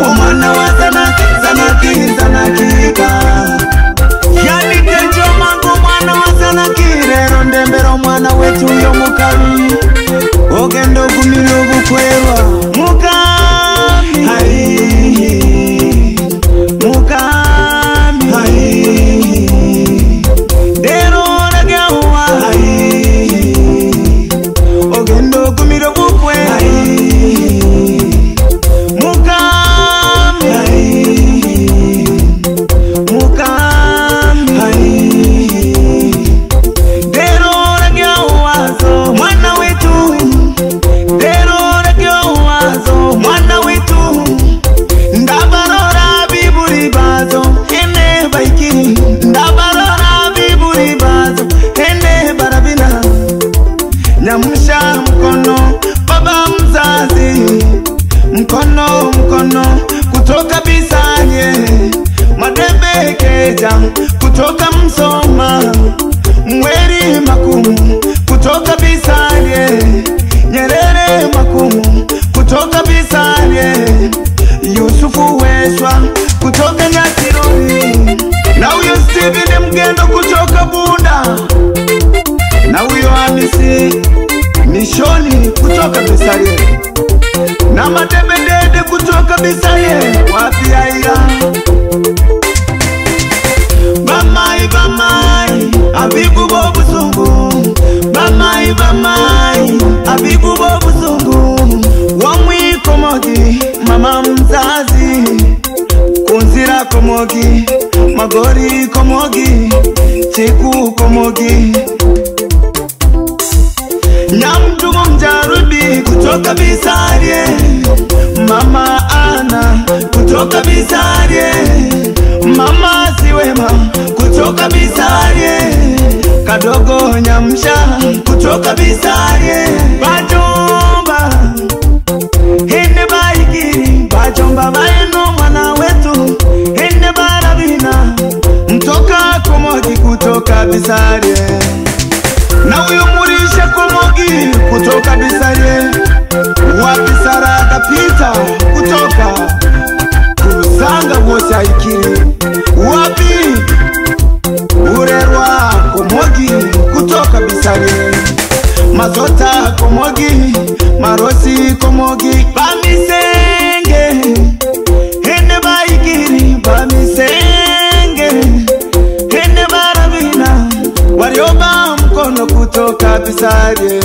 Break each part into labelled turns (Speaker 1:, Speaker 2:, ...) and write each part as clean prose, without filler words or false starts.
Speaker 1: Omwana wa zanakika yani kejo mangu mwana wa zanakirero ndembero mwana wetu yo mukami ogendo kumiro bukwerwa mukami dero ragawa ogendo kumiro bukwerwa Nyamsha mkono baba mzazi, mkono kutoka Bisanye, Madebe Keja kutoka Msoma, Mweri Makumu kutoka Bisanye, Nyerere Makumu kutoka Bisanye, Yusufu Weswa kutoka Nyakirori, na huyo Steven Mgendo kutoka Bunda, na huyo Hamisi Mishoni kutoka Bisanye, na Madebedede kutoka Bisanye, wapi aira Bamai Abibu Bobu Zungu, Bamai Abibu Bobu Zungu, Wamwi Komogi mama mzazi, Kunzira Komogi, Magori Komogi, Chiku Komogi, Nyamtugo Mjarudi kutoka Bisanye, Mama Ana kutoka Bisanye, Mama Siwema kutoka Bisanye, Kadogo Nyamsha kutoka Bisanye, Bajomba hende baiki, Bajomba baeno mwana wetu, hende barabina mtoka Komogi kutoka Bisanye, na uyo Murisha Komogi kutoka Bisanye, wapi Saraka Pita kutoka Kurusanga wose aikiri, wapi Urerwa Komogi kutoka Bisanye, Mazota Komogi, Marosi Komogi, Bamisenge hende baikiri, Bamisenge hende barabina Warioba mkono kutoka Bisanye,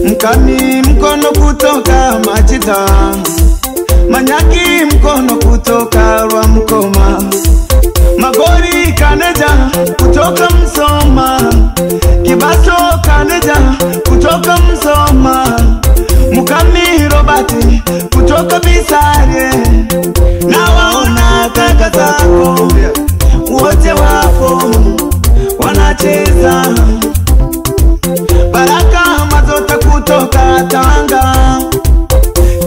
Speaker 1: Mkami mkono kutoka Majida, Manyaki mkono kutoka Rwamkoma, Magori Kaneja kutoka Msoma, Kibaso Kaneja kutoka Msoma, Mukami Robati kutoka Bisanye, na waona kaka zako wote wapo wanacheza, Baraka Mazota kutoka Tanga,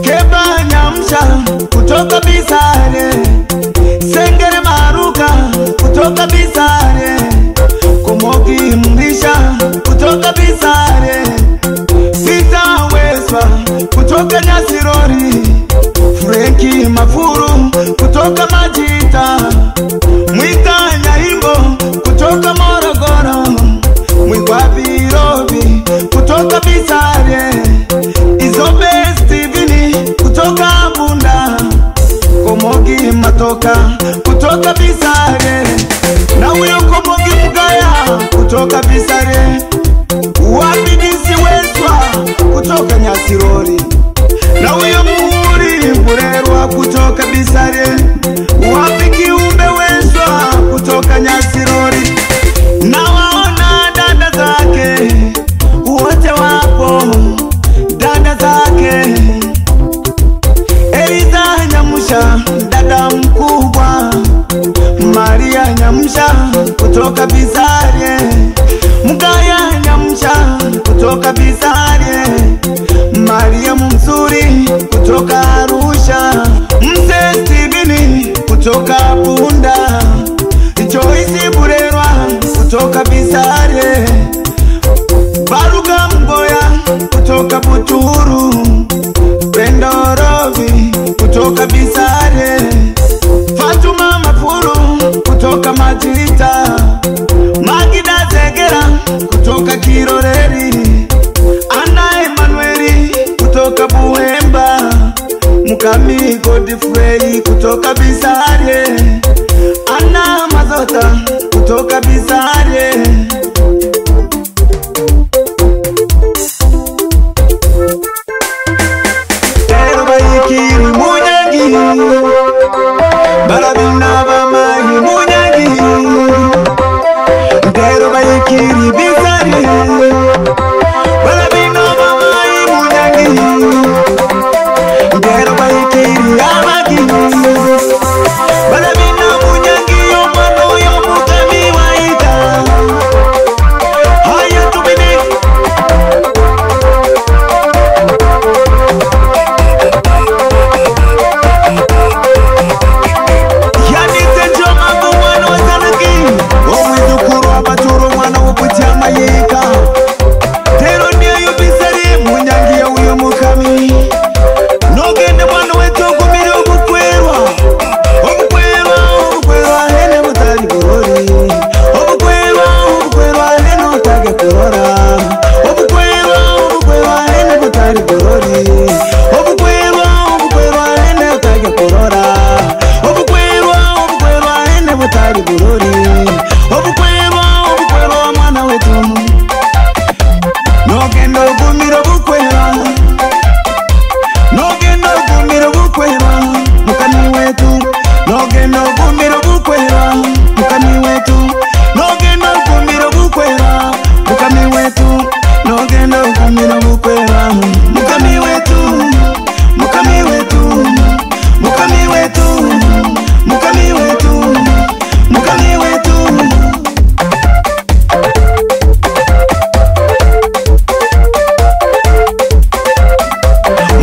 Speaker 1: Keba Nyamsha kutoka Bisanye, Sengere Maruka kutoka Bisanye, Komogi Mrisha kutoka Bisanye, Sita Weswa kutoka Nyasirori, Frenki Mafuru kutoka Majita, Mwita Nyaimbo kutoka Morogoro, Mwigwabi Robi kutoka Bisanye, Izobe Steveni kutoka Bunda, Komogi Matoka kutoka Bisanye, na uyo Komogi Mgaya kutoka Bisanye, wapi Disi Weswa kutoka Nyasirori, na uyo Muhuri Murerwa kutoka Bisanye, wapi Kiumbe Weswa kutoka Nyasirori, na waona dada zake wote wapo, dada zake Eliza Nyamusha dada mkubwa, Maria Nyamusha kutoka Bisanye, Mga Kiroreri, Ana Emanueli kutoka Buhemba, Mukami Godfrey kutoka Bisare, Ana Mazota kutoka Bisare. Tero bayikiri Munyangi, Barabina bamayi Munyangi. Tero bayikiri Bisare, Barabina bamayi Munyangi. Tero bayikiri Amagi, Barabina Munyangi omwana oyo Mukami wayita. Haya tubine yanite njomangu mwana wa Zanaki, omwizukuru abaturo mwana wokutyama yika. Tero niyo Bisare Munyangi uyo Mukami. Nogende mwana wetu ogumire obukwerwa, obukwerwa, obukwerwa hene butali kurori, obukwerwa, obukwerwa hene otage kurora, obukwerwa, obukwerwa hene butali kurori, obukwerwa, obukwerwa hene otage kurora, obukwerwa, obukwerwa hene butali kurori, obukwerwa, obukwerwa mwana wetu. Nogende ogumire obukwerwa, nogenda ogumira bukwera Mukami wetu, nogenda ogumira bukwera Mukami wetu, nogenda ogumira bukwera Mukami wetu, nogenda ogumira bukwera Mukami wetu, Mukami wetu, Mukami wetu, Mukami wetu, Mukami wetu.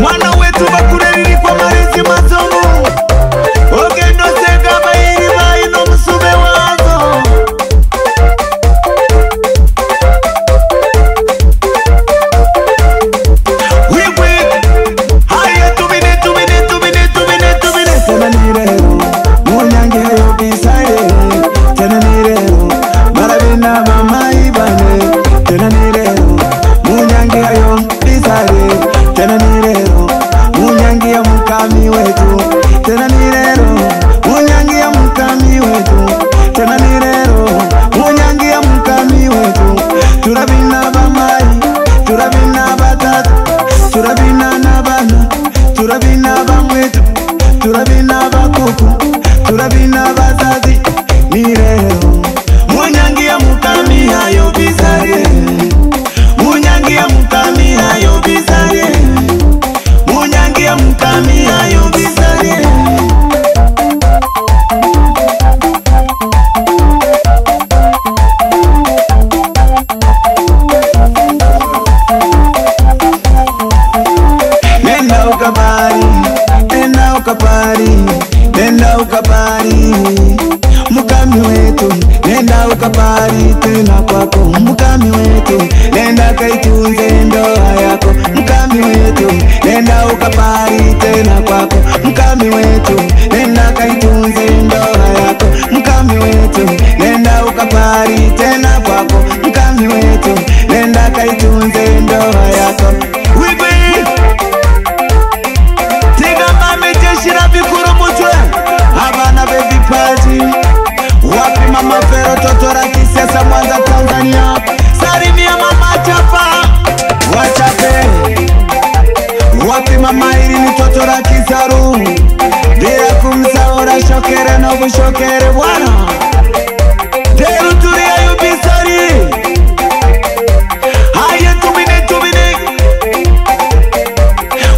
Speaker 1: Mwana wetu bakureriri kwa marizi masomo, ogendo sega bayiri bayi no musube wazo. Wigwi, haya tubine, tubine, tubine, tubine, tubine. Tena nirero, Munyangi yo Bisare. Tena nirero, Barabina mama ibane. Tena nirero, Munyangi yo Bisare. Tena nirero, Munyangi ya Mukami wetu. Tena nirero, Munyangi ya Mukami wetu. Tena nirero, Munyangi ya Mukami wetu. Turabina bamayi, turabina batatu, turabina nabana, turabina bamwetu, turabina bakuku, turabina bazazi. Nirero, Munyangi ya Mukami ayo Bisare. Munyangi ya Mukami ayo Bisare. Munyangi ya Mukami ayo Bisare. Nenda ukabari, nenda ukabari, nenda ukabari Mukami wetu, nenda ukabari tena kwako Mukami wetu, nenda kaitunze ndoa yako Mukami wetu, nenda ukabari tena kwako Mukami wetu, nenda kaitunze ndoa yako Mukami wetu, nenda ukabari tena kwako Mukami wetu, nenda kaitunze ndoa yako. Wigwi tiga mame jeshira bikuru mutwe abana baby party wapi mama Fero Totora Kisesa Mwanza Tanzania. Salimia mama Chapa wachape wapi mama Irini Totora Kisaru bila kumsaura shokere no bushokere bwana Deru turia yo Bisare. Haya tubine, tubine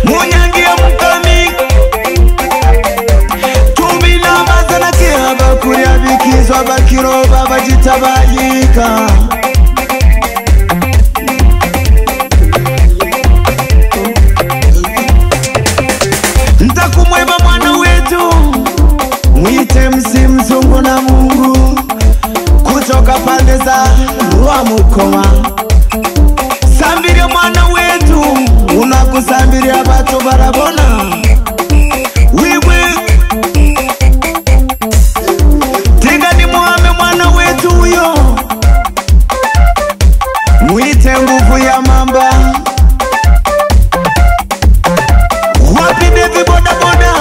Speaker 1: Munyangi ya Mukami, tubina bazana kia bakuria bikizwa bakiroba bajitabayika. Ntakumweba mwana wetu, mwite mzungu na Mungu kutoka pande za Rwamukoma. Sambiria mwana wetu, unakusambiria batu barabona. Wiwi tiga ni muhame mwana wetu uyo, mwite wigu ya mamba. Wapinde viboda boda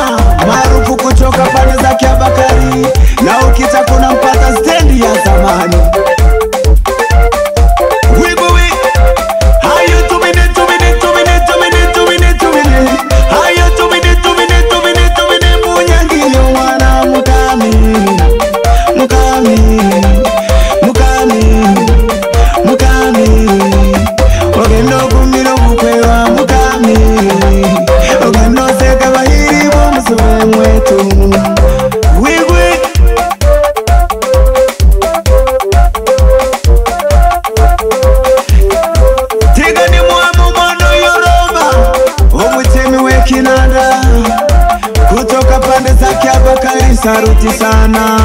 Speaker 1: maarufu kutoka pande za Kiabakari, na ukita kuna mpata stendi ya zamani. Kutoka pande za Kiabakari, saruti sana.